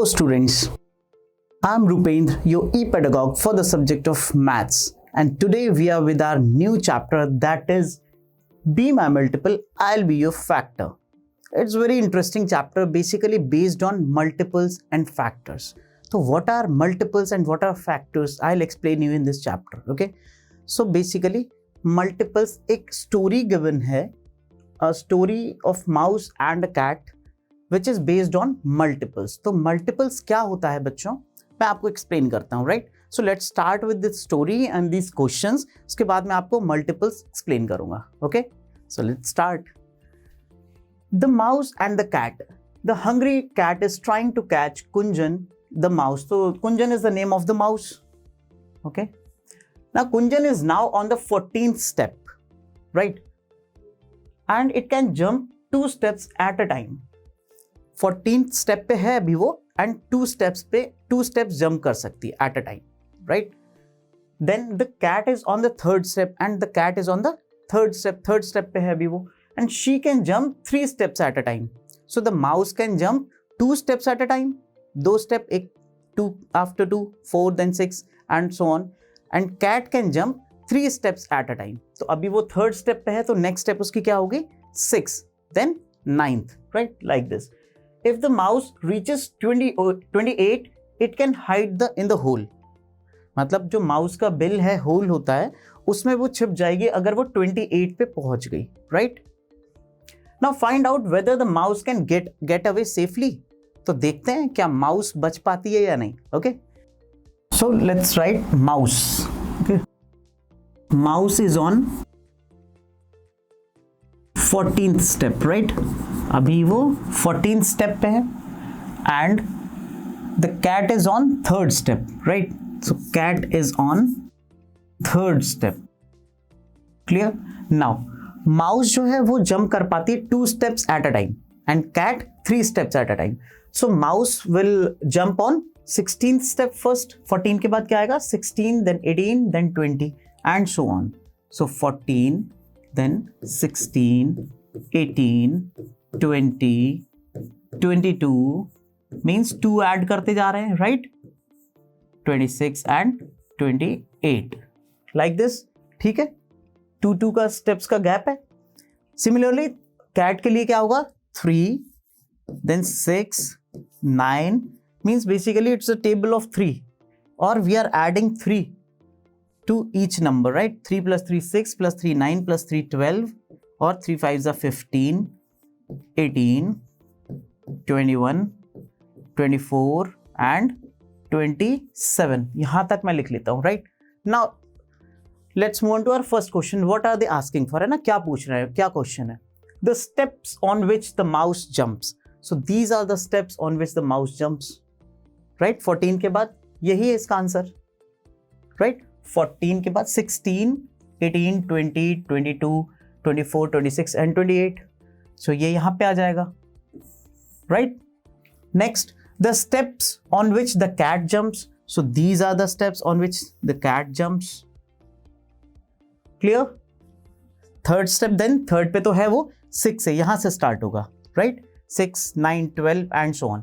students, I'm Rupendra, your e-pedagogue for the subject of maths, and today we are with our new chapter, that is Be My Multiple, I'll Be Your Factor. It's very interesting chapter, basically based on multiples and factors. So what are multiples and what are factors? I'll explain you in this chapter. Okay, so basically multiples, एक story given है, a story of mouse and a cat which is based on multiples. तो multiples क्या होता है बच्चों, मैं आपको explain करता हूँ, right? So let's start with this story and these questions. उसके बाद मैं आपको multiples explain करूँगा. Okay? So let's start. The mouse and the cat. The hungry cat is trying to catch Kunjan, the mouse. So Kunjan is the name of the mouse. Okay? Now Kunjan is now on the 14th step, right? And it can jump 2 steps at a time. 14th step पे है अभी वो, and 2 steps jump कर सकती है at a time, right? Then the cat is on the 3rd step and the cat is on the 3rd step पे है अभी वो, and she can jump 3 steps at a time. So the mouse can jump 2 steps at a time, 2 steps, 2 after 2, 4 then 6 and so on, and cat can jump 3 steps at a time. तो अभी वो 3rd step पे है, तो next step उसकी क्या होगी? 6, then 9th, right? Like this. If the mouse reaches 28, it can hide in the hole. मतलब जो माउस का बिल है, होल होता है, उसमें वो छिप जाएगी अगर वो 28 पे पहुंच गई, right? Now find out whether the mouse can get away safely. तो देखते हैं क्या माउस बच पाती है या नहीं. Okay? So let's write mouse. Okay? Mouse is on 14th step, right? अभी वो 14th step पे है, and the cat is on 3rd step, right? So cat is on 3rd step. Clear? Now mouse जो है वो jump कर पाती है 2 steps at a time and cat 3 steps at a time. So mouse will jump on 16th step first. 14 के बाद क्या आएगा? 16, then 18, then 20 and so on. So 14, then 16, 18, 20, 22 means 2 add करते जा रहे हैं, right? 26 and 28 like this. ठीक है, 2 का steps का gap है. Similarly cat के लिए क्या होगा? 3, then 6, 9 means basically it's a table of 3, or we are adding 3 to each number, right? 3 plus 3 6 plus 3 9 plus 3 12, or 3 5s are 15, 18, 21, 24 and 27. यहाँ तक मैं लिख लेता हूँ, right? Now let's move on to our first question. What are they asking for? है ना, क्या पूछ रहे हैं, क्या क्वेश्चन है? The steps on which the mouse jumps. So these are the steps on which the mouse jumps, right? 14 के बाद यही है इसका आंसर, right? 14 के बाद 16, 18, 20, 22, 24, 26 and 28. So ये यहाँ पे आ जाएगा, right? Next, the steps on which the cat jumps. So these are the steps on which the cat jumps. Clear? 3rd step, then 3rd पे तो है वो 6 है, यहाँ से start होगा, right? 6, 9, 12 and so on.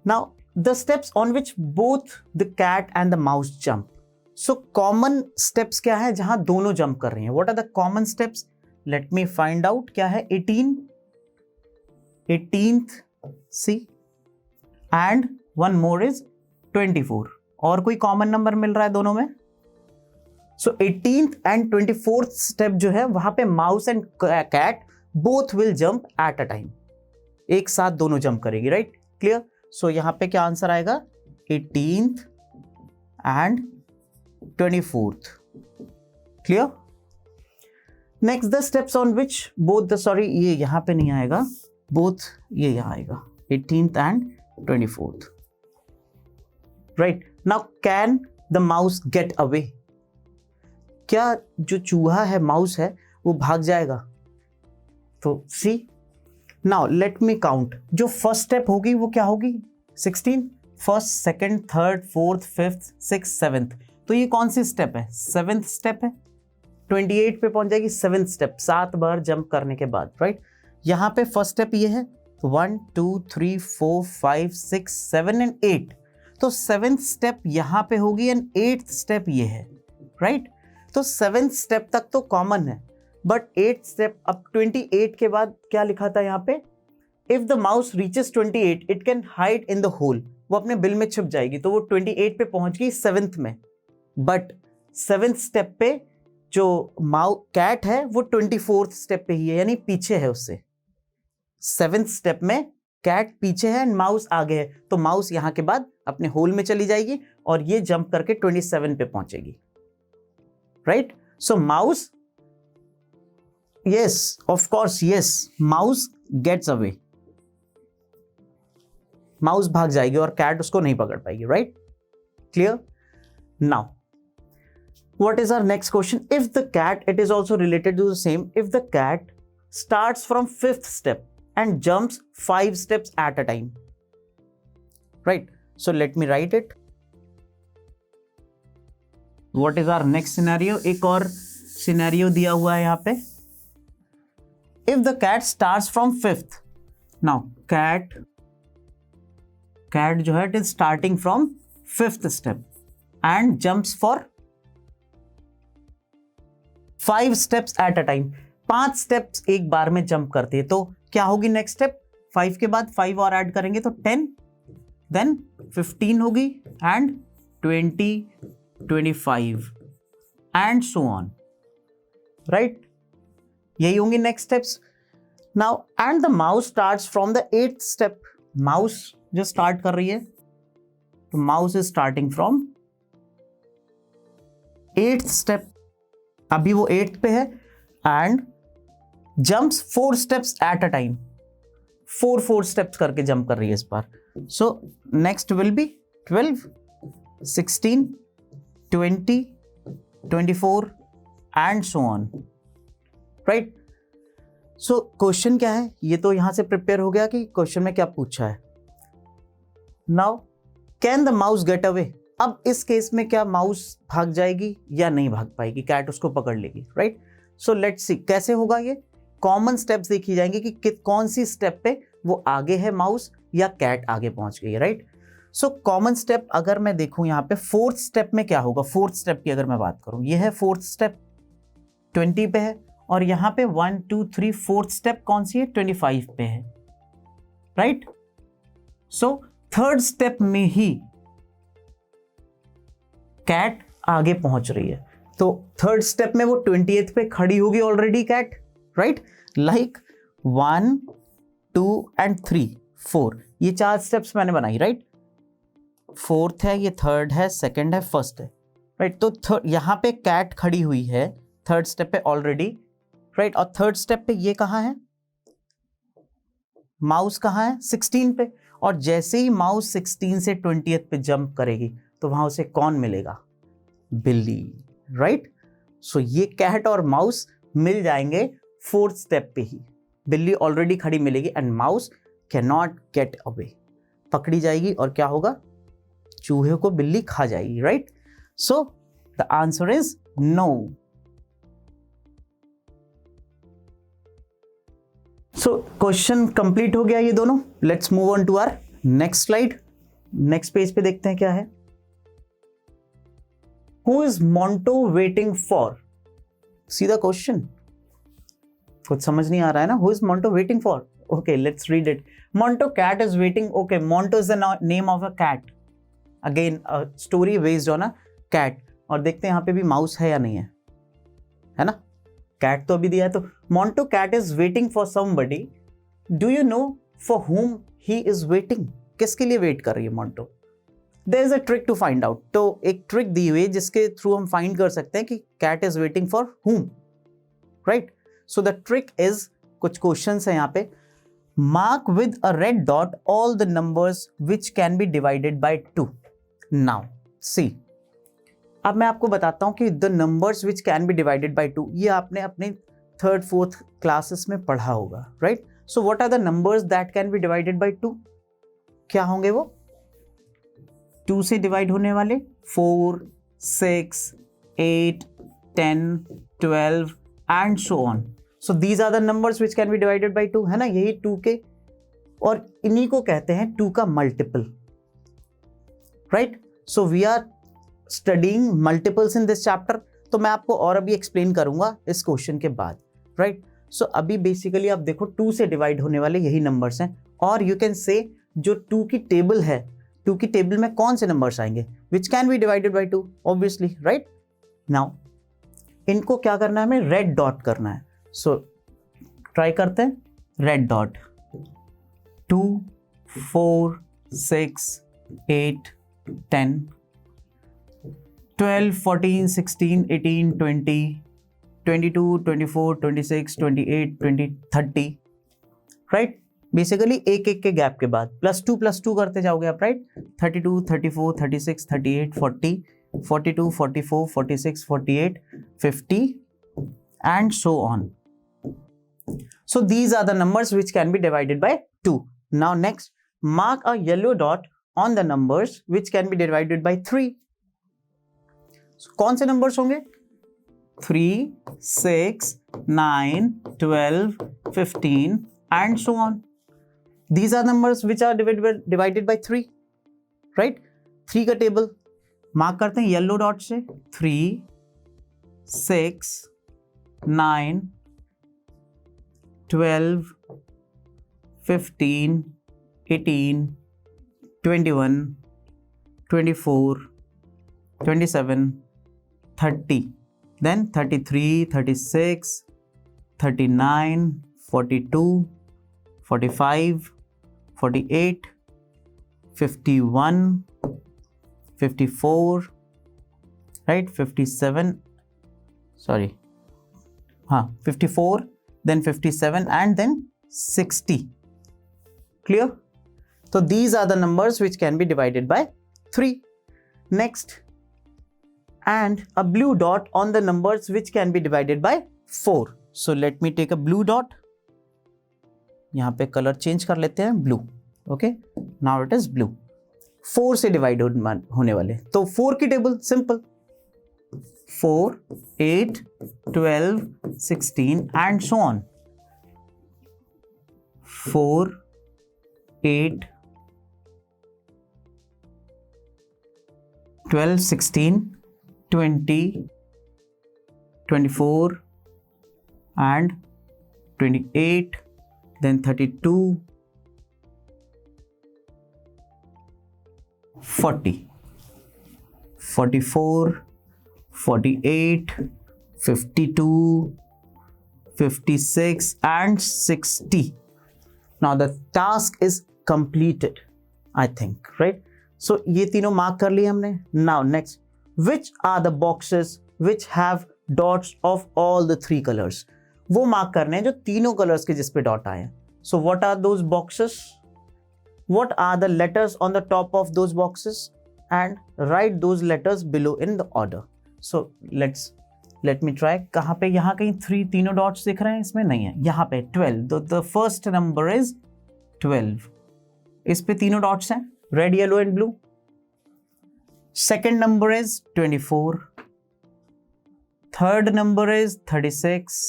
Now the steps on which both the cat and the mouse jump. So common steps क्या है जहां दोनों jump कर रही हैं? What are the common steps? Let me find out. क्या है? 18th C and one more is 24. और कोई common number मिल रहा है दोनों में? So 18th and 24th step जो है वहां पे mouse and cat both will jump at a time. एक साथ दोनों jump करेगी, right? Clear? So यहाँ पे क्या आंसर आएगा? 18th and 24th. Clear? Next, the steps on which both the, sorry ये यहाँ पे नहीं आएगा, both ये यहाँ आएगा, 18th and 24th. Right? Now can the mouse get away? क्या जो चूहा है, माउस है, वो भाग जाएगा? तो see. Now let me count. जो first step होगी वो क्या होगी? 16. First, second, third, fourth, fifth, sixth, seventh. तो ये कौन सी स्टेप है? 7th स्टेप है. 28 पे पहुंच जाएगी 7th स्टेप, 7 बार जंप करने के बाद, राइट? यहाँ पे फर्स्ट स्टेप ये है, तो 1 2 3 4 5 6 7 एंड 8, तो 7th स्टेप यहाँ पे होगी एंड 8th स्टेप ये है, राइट? तो 7th स्टेप तक तो कॉमन है, बट 8th स्टेप, अब 28 के बाद क्या लिखा था यहाँ पे? If the mouse reaches 28 it can hide in the hole, वो अपने बिल में छुप जाएगी, तो वो 28 पे पहुंच गई 7th में, बट 7th स्टेप पे जो कैट है वो 24th स्टेप पे ही है, यानी पीछे है उससे। 7th स्टेप में कैट पीछे है एंड माउस आगे है, तो माउस यहां के बाद अपने होल में चली जाएगी और ये जंप करके 27 पे पहुंचेगी, right? So mouse, yes of course, yes, mouse gets away, mouse भाग जाएगी और कैट उसको नहीं पकड़ पाएगी, right? Clear? Now what is our next question? If the cat, it is also related to the same, if the cat starts from 5th step and jumps 5 steps at a time, right? So let me write it. What is our next scenario? एक और scenario दिया हुआ है यहाँ पे. If the cat starts from 5th, now cat जो है it is starting from 5th step and jumps for 5 steps at a time, 5 steps एक बार में जंप करती है, तो क्या होगी नेक्स्ट स्टेप? 5 के बाद 5 और ऐड करेंगे तो 10, देन 15 होगी and 20, 25 and so on, right? यही होंगी next steps. Now and the mouse starts from the 8th step, mouse जो स्टार्ट कर रही है, तो mouse is starting from 8th step, अभी वो 8th पे है and jumps 4 steps at a time, 4 steps करके जंप कर रही है इस बार. So next will be 12, 16, 20, 24 and so on, right? So question क्या है, ये तो यहां से प्रिपेयर हो गया कि क्वेश्चन में क्या पूछा है. Now can the mouse get away, अब इस केस में क्या माउस भाग जाएगी या नहीं भाग पाएगी, कैट उसको पकड़ लेगी, राइट? सो लेट्स सी कैसे होगा ये. कॉमन स्टेप्स देखी जाएंगे कि कौन सी स्टेप पे वो आगे है माउस या कैट आगे पहुंच गई है, राइट? सो कॉमन स्टेप अगर मैं देखूं यहाँ पे 4th स्टेप में क्या होगा, 4th स्टेप की अगर मैं बात करूं, ये है 4th स्टेप 20 पे है, और यहाँ पे 1 2 3 4th स्टेप कौन सी है, 25 पे है, राइट? सो 3rd स्टेप में ही कैट आगे पहुंच रही है, तो 3rd स्टेप में वो 20th पे खड़ी होगी already cat, right? Like 1 2 and 3 4, ये 4 स्टेप्स मैंने बनाई, राइट? 4th है, ये 3rd है, 2nd है, 1st है, राइट? तो यहां पे कैट खड़ी हुई है 3rd स्टेप पे ऑलरेडी, राइट? और 3rd स्टेप पे ये कहां है, माउस कहां है, 16 पे, और जैसे ही माउस 16 से 20th पे जंप करेगी तो वहां उसे कौन मिलेगा, बिल्ली, राइट? सो ये कैट और माउस मिल जाएंगे 4th स्टेप पे ही, बिल्ली ऑलरेडी खड़ी मिलेगी and mouse can not get away, पकड़ी जाएगी और क्या होगा, चूहे को बिल्ली खा जाएगी, right? So the answer is no. So question complete हो गया ये दोनों. Let's move on to our next slide. Next page पे देखते हैं क्या है. Who is Monto waiting for? See the question. कुछ समझ नहीं आ रहा है ना. Who is Monto waiting for? Okay, let's read it. Monto cat is waiting. Okay, Monto is the name of a cat. Again, a story based on a cat. और देखते हैं यहाँ पे भी माउस है या नहीं है ना? कैट तो अभी दिया है. तो Monto cat is waiting for somebody. Do you know for whom he is waiting? किसके लिए वेट कर रही है Monto? There is a trick to find out. तो एक ट्रिक दी हुई है जिसके थ्रू हम फाइंड कर सकते हैं कि cat is waiting for whom, right? So the trick is, कुछ क्वेश्चंस हैं यहाँ पे. Mark with a red dot all the numbers which can be divided by 2. Now see, अब मैं आपको बताता हूँ कि the numbers which can be divided by 2, ये आपने अपने 3rd 4th क्लासेस में पढ़ा होगा, right? So what are the numbers that can be divided by 2? क्या होंगे वो? 2 से डिवाइड होने वाले 4, 6, 8, 10, 12 and so on. So these are the numbers which can be divided by 2, है ना? यही 2 के और इन्हीं को कहते हैं 2 का multiple, right. So we are studying multiples in this chapter, तो मैं आपको और अभी एक्सप्लेन करूंगा इस क्वेश्चन के बाद, राइट। सो अभी बेसिकली आप देखो 2 से डिवाइड होने वाले यही नंबर्स हैं, और यू कैन से जो 2 की टेबल है, 2 की टेबल में कौन से नंबर्स आएंगे विच can be divided by 2, obviously, right. Now इनको क्या करना है, हमें रेड डॉट करना है। सो ट्राई करते हैं, रेड डॉट 2 4 6 8 10 12 14 16 18 20 22 24 26 28 20 30, राइट। बेसिकली एक एक के गैप के बाद +2 करते जाओगे आप, right. 32 34 36 38 40 42 44 46 48 50 and so on. So these are the numbers which can be divided by 2. Now next, mark a yellow dot on the numbers which can be divided by 3. So, कौन से numbers होंगे? 3, 6, 9, 12, 15 and so on. These are numbers which are divided by 3, right? 3 का table mark करते हैं yellow dot से, 3, 6, 9, 12, 15, 18, 21, 24, 27, 30, then 33, 36, 39, 42, 45, 48, 51, 54, right, 57, sorry, 54, then 57 and then 60. Clear? So these are the numbers which can be divided by 3. Next, and a blue dot on the numbers which can be divided by 4. So let me take a blue dot. यहाँ पे colour change कर लेते हैं, blue, okay, now it is blue. 4 से divide होने वाले, तो 4 की table simple, 4, 8, 12, 16 and so on. 4, 8, 12, 16, 20, 24 and 28, then 32, 40, 44, 48, 52, 56 and 60. Now the task is completed, I think, right? So ये तीनों मार्क कर लिए हमने. Now next, which are the boxes which have dots of all the 3 colors? वो mark करने हैं जो तीनों कलर्स के जिस पे डॉट आए हैं. So what are those boxes? What are the letters on the top of those boxes? And write those letters below in the order. So let me try. कहाँ पे, यहाँ कहीं तीनों डॉट्स दिख रहे हैं, इसमें नहीं है, यहाँ पे 12. The first number is 12. इस पे तीनों डॉट्स हैं, red, yellow and blue. Second number is 24. Third number is 36.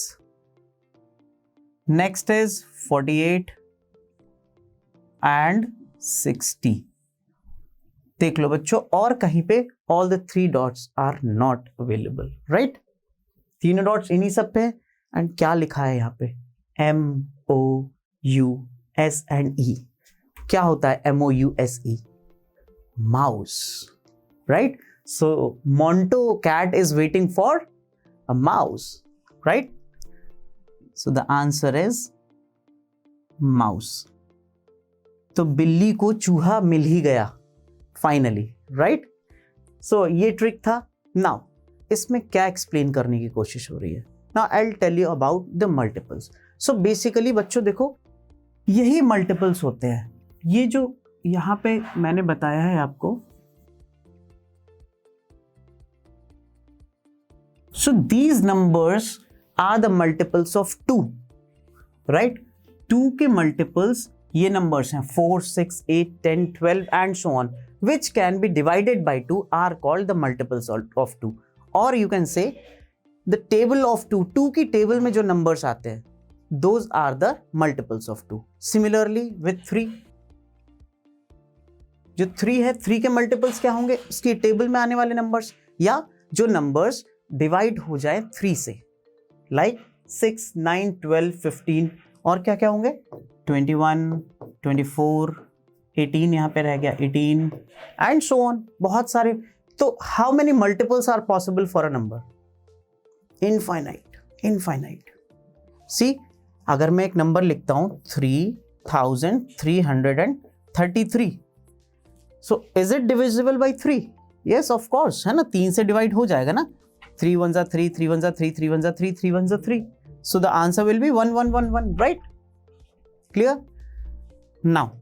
Next is 48 and 60. देख लो बच्चों, और कहीं पे all the 3 dots are not available, right? तीनों डॉट्स इन्हीं सब पे हैं. एंड क्या लिखा है यहाँ पे? MOUSE. क्या होता है MOUSE? Mouse, right? So Monto cat is waiting for a mouse, right? So the answer is mouse. तो बिल्ली को चूहा मिल ही गया फाइनली, राइट? सो ये ट्रिक था. नाउ इसमें क्या एक्सप्लेन करने की कोशिश हो रही है? Now I will tell you about the multiples. So basically बच्चों देखो, यही मल्टीपल्स होते हैं. ये जो यहां पे मैंने बताया है आपको, so these numbers are the multiples of 2, right? 2 के मल्टीपल्स ये नंबर्स हैं, 4, 6, 8, 10, 12 and so on, which can be divided by 2 are called the multiples of 2. Or you can say the table of 2. 2 की टेबल में जो numbers आते हैं those are the multiples of 2. Similarly with 3, जो 3 है 3 के मल्टीपल्स क्या होंगे, उसकी टेबल में आने वाले नंबर्स या जो नंबर्स डिवाइड हो जाए 3 से, लाइक 6, 9, 12, 15 और क्या क्या होंगे 21, 24, 18 यहाँ पे रह गया 18 एंड सो ऑन, बहुत सारे. तो how many multiples are possible for a number? Infinite. See, अगर मैं एक नंबर लिखता हूं 3333, so is it divisible by 3? Yes of course, है ना, 3 से डिवाइड हो जाएगा ना. 3 1 जा 3, 3 1 जा 3, 3 1 जा 3, 3 1 जा 3. So the answer will be 1 1 1 1, right? Clear? Now,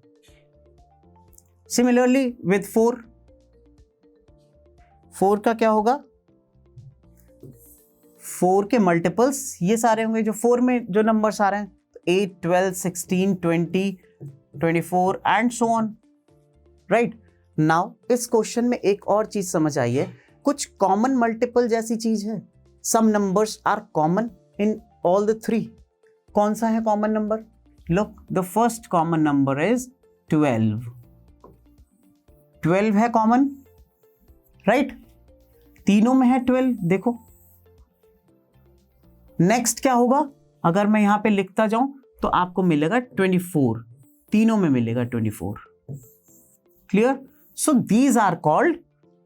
similarly with 4, 4 का क्या होगा? 4 के मल्टीपल्स ये सारे होंगे जो 4 में जो नंबर्स आ रहे हैं, 8, 12, 16, 20, 24 and so on, right? Now इस क्वेश्चन में एक और चीज समझ आई है, कुछ कॉमन मल्टीपल जैसी चीज है. Some numbers are common in all the 3. कौन सा है common number? Look, the first common number is 12. 12 है कॉमन, राइट? तीनों में है 12. देखो नेक्स्ट क्या होगा, अगर मैं यहां पे लिखता जाऊं तो आपको मिलेगा 24, तीनों में मिलेगा 24. Clear? So these are called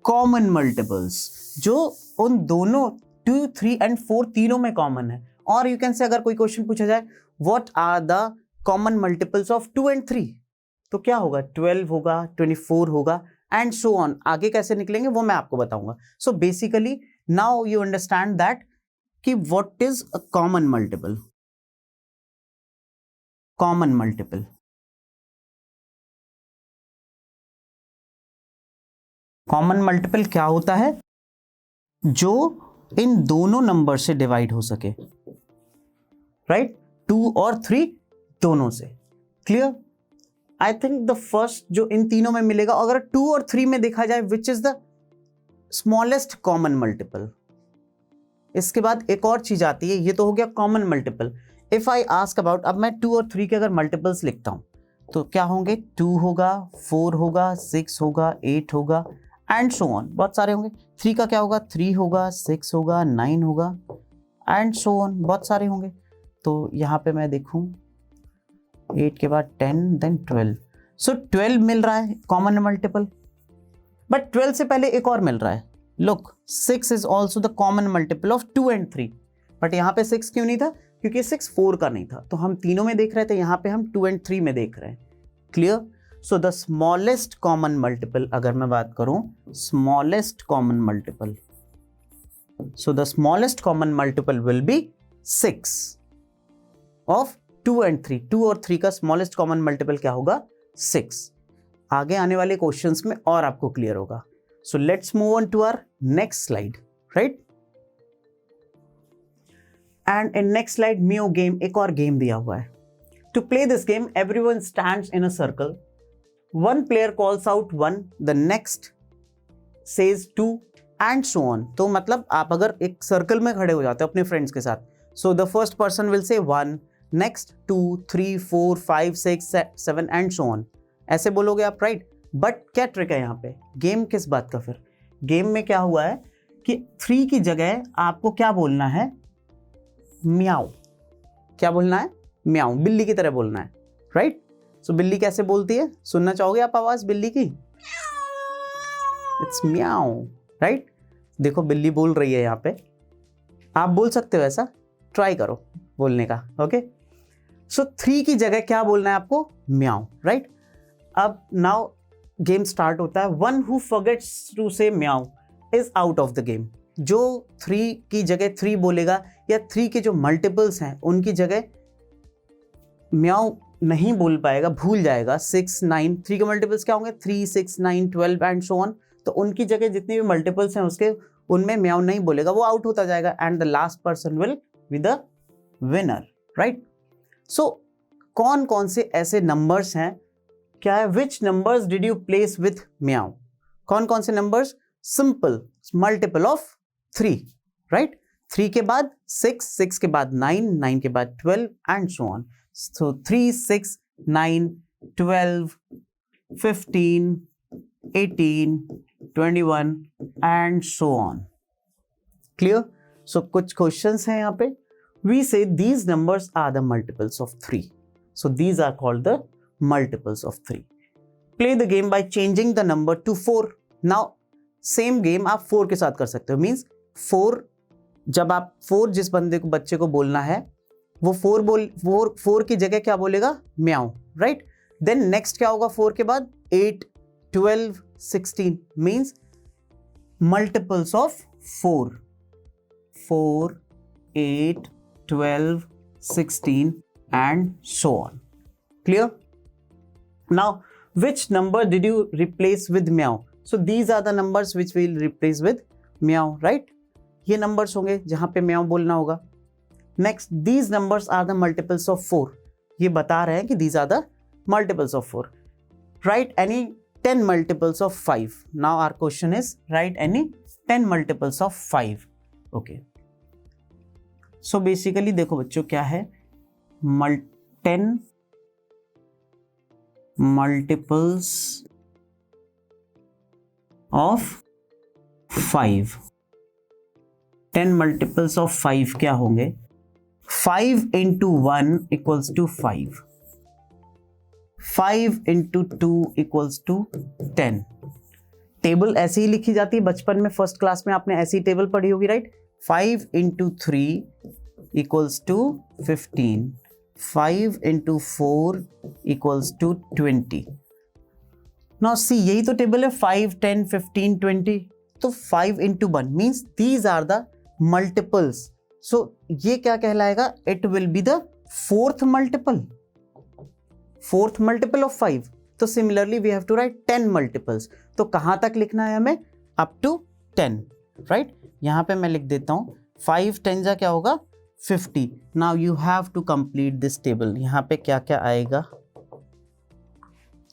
common multiples, जो उन दोनों 2, 3 एंड 4 तीनों में कॉमन है. और यू कैन से अगर कोई क्वेश्चन पूछा जाए what are the common multiples of 2 and 3, तो क्या होगा? 12 होगा, 24 होगा एंड सो ऑन. आगे कैसे निकलेंगे वो मैं आपको बताऊंगा. So basically now you understand that कि what is a common multiple. Common multiple, common multiple क्या होता है? जो इन दोनों नंबर से डिवाइड हो सके, राइट? 2 और 3 दोनों से. Clear? I think the first जो इन तीनों में मिलेगा, अगर 2 और 3 में देखा जाए which is the smallest common multiple. इसके बाद एक और चीज आती है, ये तो हो गया common multiple. If I ask about, अब मैं 2 और 3 के अगर मल्टीपल्स लिखता हूं तो क्या होंगे? 2 होगा, 4 होगा, 6 होगा, 8 होगा एंड सो ऑन, बहुत सारे होंगे. 3 का क्या होगा? 3 होगा, 6 होगा, 9 होगा एंड सो ऑन, बहुत सारे होंगे. तो यहाँ पे मैं देखूं 8 के बाद 10 देन 12. सो 12 मिल रहा है कॉमन मल्टीपल, बट 12 से पहले एक और मिल रहा है. Look, 6 is also the common multiple of 2 and 3. But यहाँ पे 6 क्यों नहीं था? क्योंकि 6 4 का नहीं था, तो हम तीनों में देख रहे थे, यहाँ पे हम 2 एंड 3 में देख रहे हैं. Clear? So the smallest common multiple, अगर मैं बात करूं smallest common multiple, so the smallest common multiple will be 6 of 2 and 3. 2 और 3 का स्मॉलेस्ट कॉमन मल्टीपल क्या होगा? 6. आगे आने वाले क्वेश्चंस में और आपको क्लियर होगा. So let's move on to our next slide, right? And in next slide meow game, एक और गेम दिया हुआ है. To play this game everyone stands in a circle. One player calls out 1, the next says 2 and so on. तो मतलब आप अगर एक सर्कल में खड़े हो जाते हो अपने फ्रेंड्स के साथ, so the first person will say 1, next 2, 3, 4, 5, 6, 7 and so on. ऐसे बोलोगे आप, राइट? बट क्या ट्रिक है यहाँ पे? गेम किस बात का? फिर गेम में क्या हुआ है कि 3 की जगह आपको क्या बोलना है? म्याऊ. क्या बोलना है? म्याऊ, बिल्ली की तरह बोलना है, राइट? सो बिल्ली कैसे बोलती है? सुनना चाहोगे आप आवाज बिल्ली की? इट्स म्याऊ, राइट? देखो बिल्ली बोल रही है यहाँ पे, आप बोल सकते हो ऐसा, ट्राई करो बोलने का. ओके, सो 3 की जगह क्या बोलना है आपको? म्याऊ, राइट? अब नाउ गेम स्टार्ट होता है. One who forgets to say meow is out of the game. जो 3 की जगह 3 बोलेगा या 3 के जो मल्टीपल्स हैं उनकी जगह म्याऊ नहीं बोल पाएगा, भूल जाएगा. 6, 9, 3 के मल्टीपल्स क्या होंगे? 3, 6, 9, 12 एंड सो ऑन. तो उनकी जगह जितने भी मल्टीपल्स हैं उसके, उनमें म्याऊ नहीं बोलेगा, वो आउट होता जाएगा and the last person will be the winner, right? So कौन कौन से ऐसे नंबर्स हैं? क्या है? Which numbers did you place with meow? कौन कौन से numbers? Simple multiple of 3, right? 3 के बाद 6, 6 के बाद 9, 9 के बाद 12 and so on. So 3, 6, 9, 12, 15, 18, 21 and so on. Clear? So कुछ questions हैं यहाँ पे. We say these numbers are the multiples of 3. So these are called the multiples of 3. Play the game by changing the number to 4. Now same game आप 4 के साथ कर सकते हो. Means 4, जब आप 4 जिस बच्चे को बोलना है वो 4 की जगह क्या बोलेगा? म्याऊ, राइट? देन नेक्स्ट क्या होगा 4 के बाद? 8, 12, 16 means multiples of 4. 4, 8, 12, 16 and so on. Clear? Now which number did you replace with meow? So these are the numbers which we'll replace with meow, right? ये numbers होंगे जहां पे meow बोलना होगा. Next, these numbers are the multiples of 4. ये बता रहे हैं कि these are the multiples of 4. Write any 10 multiples of 5. Now our question is write any 10 multiples of 5. Okay. So basically देखो बच्चों क्या है 10 multiples of 5. 10 multiples of 5 क्या होंगे? 5 into 1 equals to 5. 5 into 2 equals to 10. Table ऐसे ही लिखी जाती है बचपन में, फर्स्ट क्लास में आपने ऐसी टेबल पढ़ी होगी, right? 5 into 3 equals to 15. 5 into 4 equals to 20. Now see, यही तो टेबल है 5, 10, 15, 20. तो 5 into 1 means these are the multiples. So ये क्या कहलाएगा? It will be the fourth multiple. Fourth multiple of 5. तो similarly we have to write 10 multiples. तो कहाँ तक लिखना है हमें? Up to 10, right? यहाँ पे मैं लिख देता हूँ 5 10 क्या होगा? 50. Now you have to complete this table. यहाँ पे क्या क्या आएगा?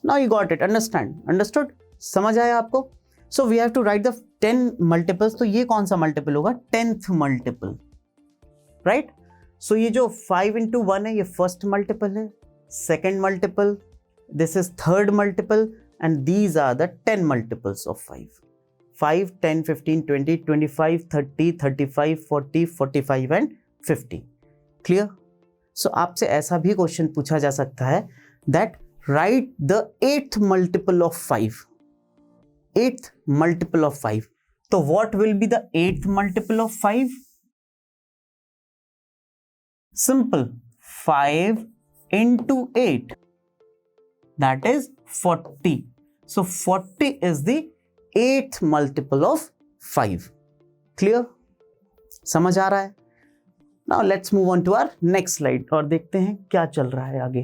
Now you got it. Understood? समझ आया आपको? So we have to write the 10 multiples. तो ये कौन सा multiple होगा? 10th multiple. राइट? सो ये जो 5 into 1 है ये फर्स्ट मल्टीपल है, second multiple, this is third multiple and these are the 10 multiples of 5. 5, 10, 15, 20, 25, 30, 35, 40, 45 and 50. Clear? सो आपसे ऐसा भी क्वेश्चन पूछा जा सकता है that right the 8th multiple of 5. 8th multiple of 5. तो what will be the 8th multiple of 5? Simple. 5 into 8, that is 40. So 40 is the 8th multiple of 5. Clear? समझ आ रहा है? Now let's move on to our next slide और देखते हैं क्या चल रहा है आगे.